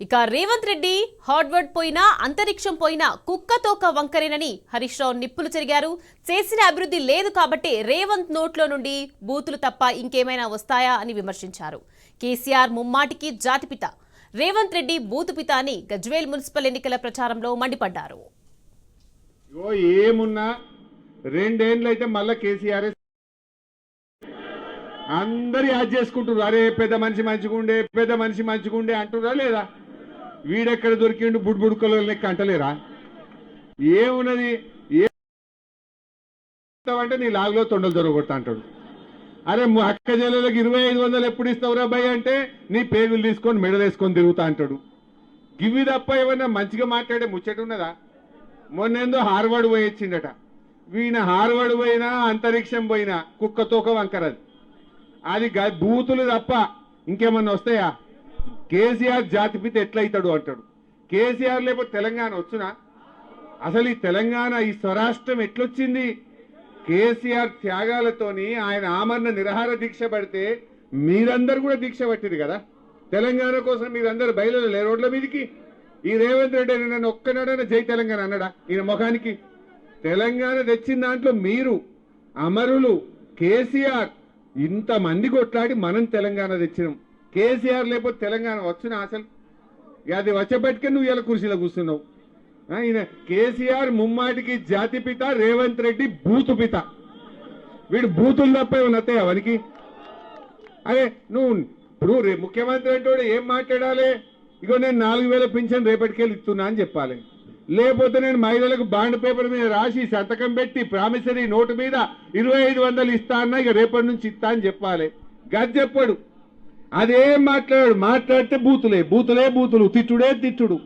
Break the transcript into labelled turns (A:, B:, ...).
A: ఇక రేవంత్ రెడ్డి హార్డ్వర్డ్ పోయినా అంతరిక్షం పోయినా కుక్కతోక వంకరేనని హరీష్ రావు నిప్పులు చెరిగారు. చేసిన అభివృద్ధి లేదు కాబట్టి రేవంత్ నోట్లో నుండి బూతులు తప్ప ఇంకేమైనా వస్తాయా అని విమర్శించారు. కేసీఆర్ ముమ్మాటికి జాతిపిత, రేవంత్ రెడ్డి బూతుపిత అని గజ్వేల్ మున్సిపల్ ఎన్నికల ప్రచారంలో మండిపడ్డారు.
B: ఏమున్నా రెండేండ్లైతే మళ్ళా కేసీఆర్ అందరు యాడ్ చేసుకుంటున్నారు. అరే పెద్ద మనిషి మంచిగుండే, పెద్ద మనిషి మంచిగుండే అంటురా లేదా? వీడెక్కడ దొరికిండు బుడ్బుడుకలో లెక్క అంటలేరా? ఏమున్నది అంటే నీ లాగులో తొండలు దొరకొడతా అంటాడు. అరే అక్క చెల్లెలకు 2500 ఎప్పుడు ఇస్తావురా భయ్ అంటే నీ పేగులు తీసుకొని మెడలేసుకొని తిరుగుతా అంటాడు. గివి తప్ప ఏమన్నా మంచిగా మాట్లాడే ముచ్చట ఉన్నదా? మొన్నేందో హార్వర్డ్ పోయి వచ్చిండట. వీణ హార్వర్డ్ పోయినా అంతరిక్షం పోయినా కుక్కతోక వంకరది. అది బూతులు తప్ప ఇంకేమన్నా వస్తాయా? కేసీఆర్ జాతిపిత ఎట్లయితాడు అంటాడు. కేసీఆర్ లేకపోతే తెలంగాణ వచ్చునా? అసలు ఈ తెలంగాణ, ఈ స్వరాష్ట్రం ఎట్లొచ్చింది? కేసీఆర్ త్యాగాలతోని ఆయన ఆమరణ నిరాహార దీక్ష పడితే మీరందరూ కూడా దీక్ష పట్టింది కదా. తెలంగాణ కోసం మీరందరూ బయలుదేరలే రోడ్ల మీదకి. ఈ రేవంత్ రెడ్డి నన్ను ఒక్కనాడైనా జై తెలంగాణ అన్నాడా? ఈయన ముఖానికి తెలంగాణ తెచ్చిన దాంట్లో మీరు అమరులు. కేసీఆర్ ఇంతమంది కొట్లాడి మనం తెలంగాణ తెచ్చినాం. కేసీఆర్ లేకపోతే తెలంగాణ వచ్చునా? అసలు అది వచ్చేపట్టుకే నువ్వు ఇలా కుర్చీలో కూర్చున్నావు. ఈయన కేసీఆర్ ముమ్మాటికి జాతిపిత, రేవంత్ రెడ్డి బూతుపిత. వీడు బూతులు తప్ప ఏమన్నా వస్తాయా వానికి? అదే నువ్వు ఇప్పుడు ముఖ్యమంత్రి అంటే ఏం మాట్లాడాలి? ఇగో నేను 4000 పింఛన్ రేపటికెళ్ళి ఇస్తున్నా అని చెప్పాలి. లేకపోతే నేను మహిళలకు బాండ్ పేపర్ మీద రాసి సంతకం పెట్టి ప్రామిసరీ నోటు మీద 2500 ఇస్తా అన్నా ఇక రేపటి నుంచి ఇస్తా అని చెప్పాలి. గది చెప్పాడు. అదేం మాట్లాడాడు. మాట్లాడితే బూతులే బూతులు, తిట్టుడే తిట్టుడు.